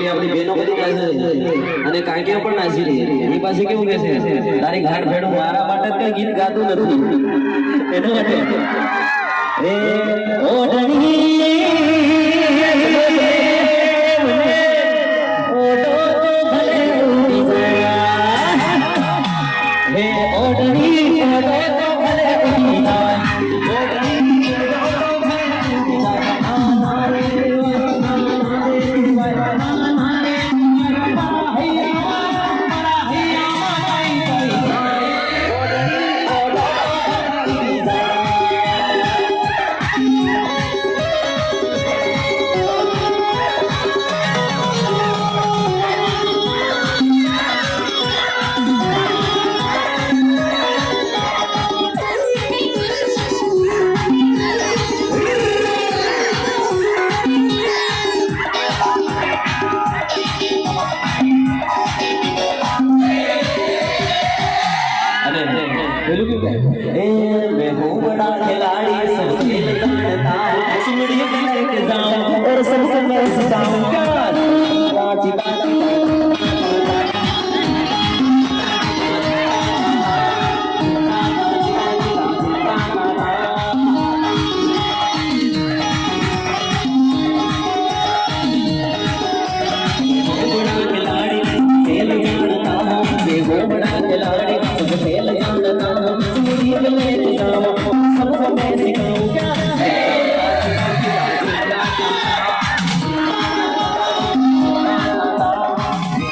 પેલી આપણી બેનો બધી નાચે અને કાંકીઓ પણ નાચી રહી એની પાસે કેવું કહે છે તારી ઘાટ ભેડું મારા માટે કઈ ગીત ગાતું નથી એના માટે એ ઓઢણી मैं हूँ बड़ा खिलाड़ी सब खेल जानता हूँ सुमड़ी लेके जाऊँ और सबसे मैं सिखाऊँ क्या